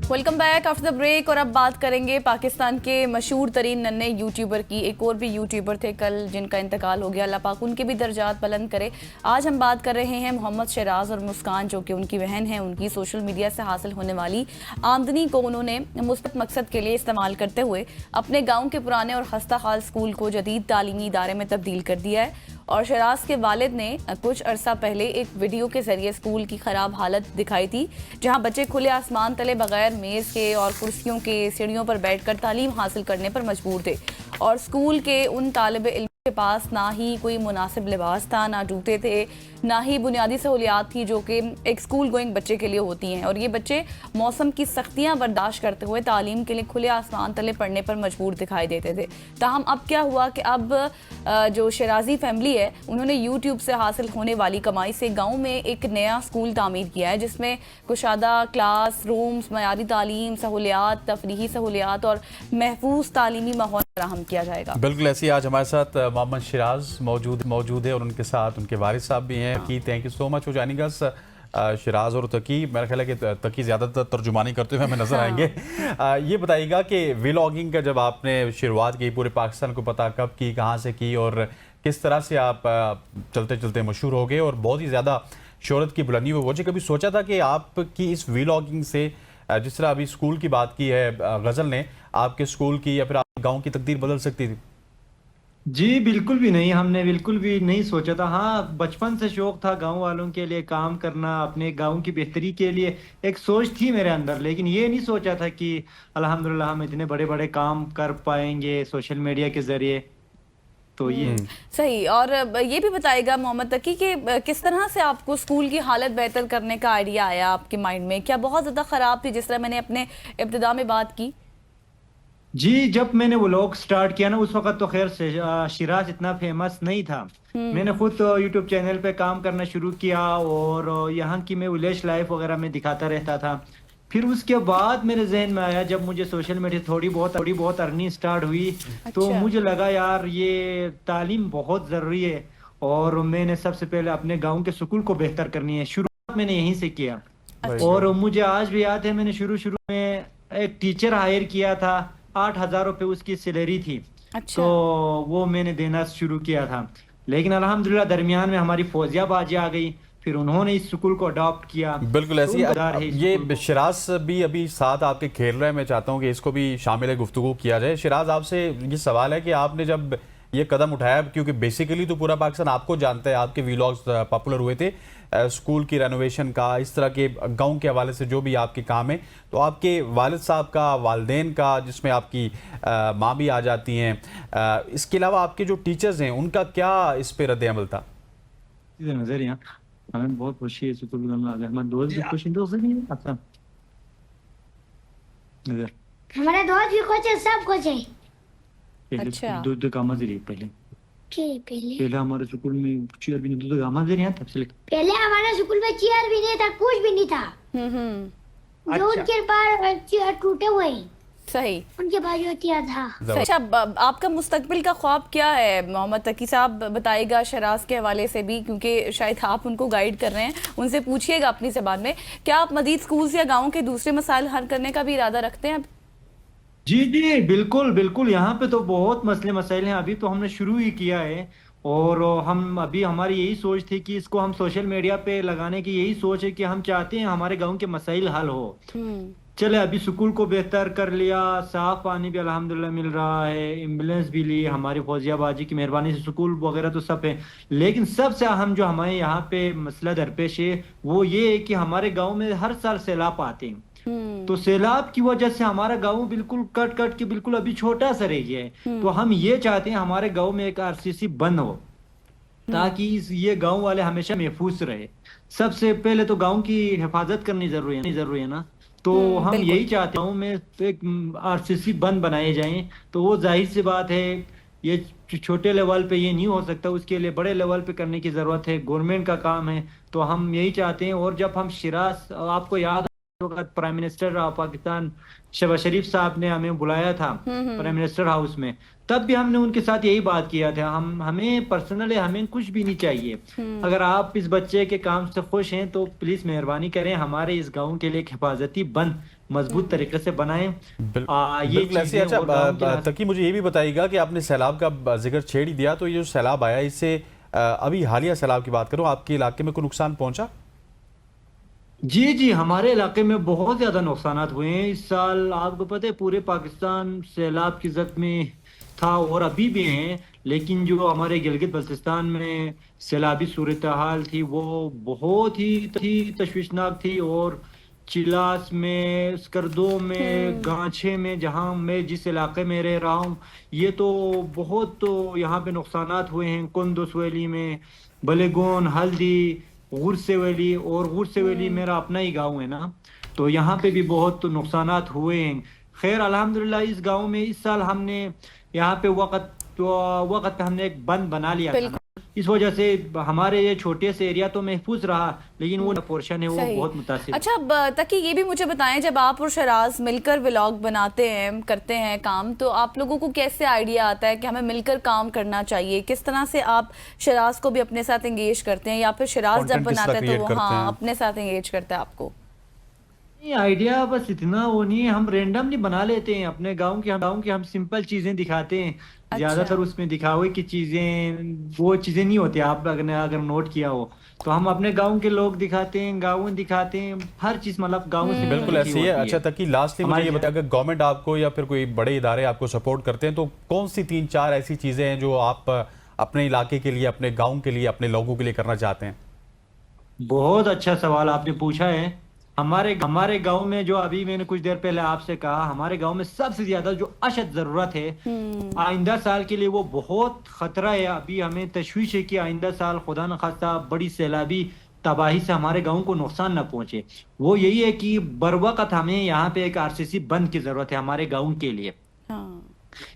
Welcome back after the break. और अब बात करेंगे पाकिस्तान के मशहूर तरीन नन्हे यूट्यूबर की। एक और भी यूट्यूबर थे कल जिनका इंतकाल हो गया, अल्लाह पाक उनके भी दर्जात बुलंद करे। आज हम बात कर रहे हैं मोहम्मद शराज और मुस्कान, जो कि उनकी बहन हैं। उनकी सोशल मीडिया से हासिल होने वाली आमदनी को उन्होंने मुस्बत मकसद के लिए इस्तेमाल करते हुए अपने गाँव के पुराने और खस्ता हाल स्कूल को जदीद तालीमी इदारे में तब्दील कर दिया है। और शराज के वालिद ने कुछ अरसा पहले एक वीडियो के जरिए स्कूल की खराब हालत दिखाई थी, जहां बच्चे खुले आसमान तले बगैर मेज़ के और कुर्सियों के सीढ़ियों पर बैठकर तालीम हासिल करने पर मजबूर थे। और स्कूल के उन तालिब इल्म के पास ना ही कोई मुनासिब लिबास था, ना जूते थे, ना ही बुनियादी सहूलियात थी जो कि एक स्कूल गोइंग बच्चे के लिए होती हैं। और ये बच्चे मौसम की सख्तियां बर्दाश्त करते हुए तालीम के लिए खुले आसमान तले पढ़ने पर मजबूर दिखाई देते थे। ताहम अब क्या हुआ कि अब जो शराजी फैमिली है उन्होंने यूट्यूब से हासिल होने वाली कमाई से गाँव में एक नया स्कूल तामीर किया है, जिसमें कुशादा क्लास रूम्स, मयारी तालीम, सहूलियात, तफरीही सहूलियात और महफूज तालीमी माहौल फराहम किया जाएगा। बिल्कुल ऐसे ही आज हमारे साथ मोहम्मद शराज मौजूद है और उनके साथ उनके वारिद साहब भी हैं। Taqi, thank you so much for joining us. Shiraz और तकी, मेरा ख्याल है कि तकी ज़्यादातर तर्जुमानी करते हुए हमें नजर आएंगे। ये बताइएगा कि व्लॉगिंग का जब आपने शुरुआत की, पूरे पाकिस्तान को पता कब की, कहाँ से की और किस तरह से आप चलते चलते मशहूर हो गए और बहुत ही ज़्यादा शोहरत की बुलंदी में पहुंचे? कभी सोचा था कि आपकी इस व्लॉगिंग से, जिस तरह अभी स्कूल की बात की है गज़ल ने, आपके स्कूल की या फिर आपके गाँव की तकदीर बदल सकती थी? जी बिल्कुल भी नहीं, हमने बिल्कुल भी नहीं सोचा था। हाँ, बचपन से शौक था गांव वालों के लिए काम करना, अपने गांव की बेहतरी के लिए एक सोच थी मेरे अंदर, लेकिन ये नहीं सोचा था कि अल्हम्दुलिल्लाह हम इतने बड़े बड़े काम कर पाएंगे सोशल मीडिया के जरिए। तो ये सही। और ये भी बताएगा मोहम्मद तकी कि किस तरह से आपको स्कूल की हालत बेहतर करने का आइडिया आया आपके माइंड में? क्या बहुत ज़्यादा ख़राब थी जिस तरह मैंने अपने इब्तिदा में बात की? जी, जब मैंने व्लॉग स्टार्ट किया ना, उस वक्त तो खैर शिराज इतना फेमस नहीं था। मैंने खुद तो यूट्यूब चैनल पे काम करना शुरू किया और यहाँ की मैं विलेज लाइफ वगैरह में दिखाता रहता था। फिर उसके बाद मेरे जहन में आया, जब मुझे सोशल मीडिया थोड़ी बहुत अर्निंग स्टार्ट हुई, तो मुझे लगा यार ये तालीम बहुत ज़रूरी है और मैंने सबसे पहले अपने गाँव के स्कूल को बेहतर करनी है। शुरुआत मैंने यहीं से किया। और मुझे आज भी याद है, मैंने शुरू में एक टीचर हायर किया था, 8,000 रुपये उसकी सैलरी थी। तो वो मैंने देना शुरू किया था, लेकिन अल्हम्दुलिल्लाह दरमियान में हमारी फौजिया बाजी आ गई, फिर उन्होंने इस स्कूल को अडॉप्ट किया। बिल्कुल ऐसी ये शराज भी अभी साथ आपके खेल रहे हैं। मैं चाहता हूँ कि इसको भी शामिल गुफ्तगू किया जाए। शराज, आपसे ये सवाल है कि आपने जब ये कदम उठाया, क्योंकि बेसिकली तो पूरा पाकिस्तान आपको जानता है, आपके व्लॉग्स पॉपुलर हुए थे स्कूल की रेनोवेशन का, इस तरह के गांव के हवाले से जो भी आपके काम है, तो आपके वालिद साहब का, वालिदैन का, जिसमें आपकी माँ भी आ जाती हैं, इसके अलावा आपके जो टीचर्स हैं उनका क्या इस पे रद्द अमल था? नजरिया हमें बहुत खुशी है, हमारे दोस्त भी खुश हैं। हमारे दोस्त भी खुश है, सब खुश है। अच्छा। दूध का मजरी पहले हमारे स्कूल में चेयर भी नहीं, दूध का मजरी तब से पहले हमारे स्कूल में चेयर भी नहीं था, कुछ भी नहीं था। जो उनके पास चेयर टूटे हुए हैं, सही, उनके पास जो चेयर था। अच्छा, आपका मुस्तकबिल का ख्वाब क्या है? मोहम्मद तकी साहब बताइएगा शराज के हवाले से भी, क्योंकि शायद आप उनको गाइड कर रहे हैं, उनसे पूछिएगा अपनी ज़बान में। क्या आप मजीद स्कूल या गाँव के दूसरे मसाइल हल करने का भी इरादा रखते हैं? जी जी बिल्कुल बिल्कुल, यहाँ पे तो बहुत मसले मसाइल हैं। अभी तो हमने शुरू ही किया है और हम अभी हमारी यही सोच थी कि इसको हम सोशल मीडिया पे लगाने की यही सोच है कि हम चाहते हैं हमारे गांव के मसाइल हल हो। चले, अभी स्कूल को बेहतर कर लिया, साफ पानी भी अल्हम्दुलिल्लाह मिल रहा है, एम्बुलेंस भी ली, हमारी फौजिया बाजी की मेहरबानी से स्कूल वगैरह तो सब है। लेकिन सबसे अहम जो हमारे यहाँ पे मसला दरपेश है वो ये है कि हमारे गाँव में हर साल सैलाब आते हैं। तो सैलाब की वजह से हमारा गांव बिल्कुल कट के बिल्कुल अभी छोटा सा रह गया है। तो हम ये चाहते हैं हमारे गांव में एक आरसीसी बंद हो, ताकि ये गांव वाले हमेशा महफूज रहे। सबसे पहले तो गांव की हिफाजत करनी जरूरी है ना। तो हम यही चाहते हैं में तो एक आरसीसी बंद बनाए जाएं। तो वो जाहिर सी बात है, ये छोटे लेवल पे ये नहीं हो सकता, उसके लिए बड़े लेवल पे करने की जरूरत है, गवर्नमेंट का काम है। तो हम यही चाहते हैं। और जब हम शिराज, आपको याद वक्त प्राइम मिनिस्टर पाकिस्तान शहबाज शरीफ साहब ने हमें बुलाया था प्राइम मिनिस्टर हाउस में, तब भी हमने उनके साथ यही बात किया था। हमें पर्सनली हमें कुछ भी नहीं चाहिए। अगर आप इस बच्चे के काम से खुश हैं तो प्लीज मेहरबानी करें, हमारे इस गांव के लिए एक हिफाजती बंद मजबूत तरीके से बनाएं। बिल्कुल ऐसे। अच्छा तकी, मुझे ये भी बताइएगा कि आपने सैलाब का जिक्र छेड़ ही दिया, तो ये जो सैलाब आया, इससे अभी हालिया सैलाब की बात करूं, आपके इलाके में कोई नुकसान पहुंचा? जी, हमारे इलाके में बहुत ज्यादा नुकसानात हुए हैं इस साल। आपको पता है पूरे पाकिस्तान सैलाब की जद में था और अभी भी हैं, लेकिन जो हमारे गिलगित बल्तिस्तान में सैलाबी सूरत हाल थी वो बहुत ही तशवीशनाक थी। और चिलास में, स्कर्दो में, गांछे में, जहां मैं जिस इलाके में रह रहा हूँ, ये तो बहुत यहाँ पे नुकसानात हुए हैं। कुंदुस वैली में, बलेगोन, हल्दी, गुरसे वैली, और गुरसे वैली मेरा अपना ही गांव है ना, तो यहाँ पे भी बहुत नुकसानात हुए हैं। खैर अल्हम्दुलिल्लाह इस गांव में इस साल हमने यहाँ पे वक्त पे हमने एक बंद बना लिया था, इस वजह से हमारे ये छोटे से एरिया तो महफूज रहा, लेकिन वो पोर्शन है वो बहुत मुतासिर। अच्छा तकी, ये भी मुझे बताएं, जब आप और शराज मिलकर व्लॉग बनाते हैं, करते हैं काम, तो आप लोगों को कैसे आइडिया आता है कि हमें मिलकर काम करना चाहिए? किस तरह से आप शराज को भी अपने साथ एंगेज करते हैं, या फिर शराज जब बनाता है तो वो अपने साथ एंगेज करता है आपको? आइडिया बस इतना वो नहीं है, हम रेंडमली बना लेते हैं अपने गांव की हम सिंपल चीजें दिखाते हैं। ज्यादातर उसमें दिखावे की चीजें, वो चीजें नहीं होती। आप अगर नोट किया हो तो हम अपने गांव के लोग दिखाते हैं, गाँव दिखाते हैं, हर चीज मतलब गाँव से बिल्कुल ऐसी है। अच्छा तकी, लास्टली मुझे ये बताया, अगर गवर्नमेंट आपको या फिर कोई बड़े इदारे आपको सपोर्ट करते हैं तो कौन सी 3-4 ऐसी चीजें हैं जो आप अपने इलाके के लिए, अपने गाँव के लिए, अपने लोगों के लिए करना चाहते हैं? बहुत अच्छा सवाल आपने पूछा है। हमारे गांव में, जो अभी मैंने कुछ देर पहले आपसे कहा, हमारे गांव में सबसे ज्यादा जो अशद जरूरत है आइंदा साल के लिए, वो बहुत खतरा है। अभी हमें तशवीश है कि आइंदा साल खुदा न खास्ता बड़ी सैलाबी तबाही से हमारे गांव को नुकसान न पहुंचे। वो यही है कि बरवकत हमें यहाँ पे एक आरसीसी बंद की जरूरत है हमारे गाँव के लिए।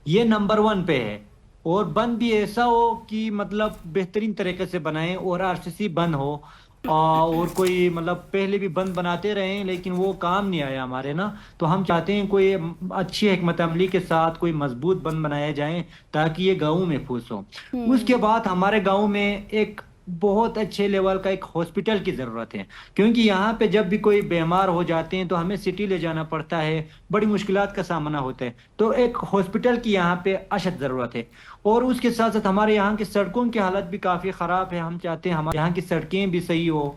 ये नंबर 1 पे है। और बंद भी ऐसा हो कि मतलब बेहतरीन तरीके से बनाए, और आरसीसी बंद हो। और कोई मतलब पहले भी बंद बनाते रहे लेकिन वो काम नहीं आया हमारे ना, तो हम चाहते हैं कोई अच्छी हिकमत अमली के साथ कोई मजबूत बंद बनाया जाए ताकि ये गाँव में फूस हो। उसके बाद हमारे गाँव में एक बहुत अच्छे लेवल का एक हॉस्पिटल की जरूरत है, क्योंकि यहाँ पे जब भी कोई बीमार हो जाते हैं तो हमें सिटी ले जाना पड़ता है, बड़ी मुश्किलात का सामना होता है। तो एक हॉस्पिटल की यहाँ पे अशद जरूरत है। और उसके साथ साथ हमारे यहाँ की सड़कों की हालत भी काफी खराब है, हम चाहते हैं हमारे यहाँ की सड़कें भी सही हो।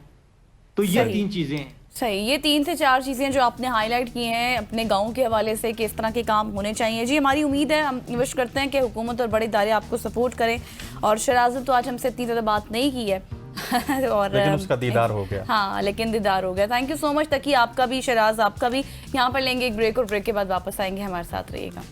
तो ये 3 चीजें हैं। सही, ये 3 से 4 चीज़ें जो आपने हाईलाइट की हैं अपने गांव के हवाले से कि इस तरह के काम होने चाहिए। जी हमारी उम्मीद है, हम विश करते हैं कि हुकूमत और बड़े इदारे आपको सपोर्ट करें। और शराज तो आज हमसे इतनी ज़्यादा बात नहीं की है और लेकिन उसका दीदार हो गया। हाँ, लेकिन दीदार हो गया। थैंक यू सो मच तकी, आपका भी, शराज आपका भी। यहाँ पर लेंगे एक ब्रेक और ब्रेक के बाद वापस आएंगे, हमारे साथ रहिएगा।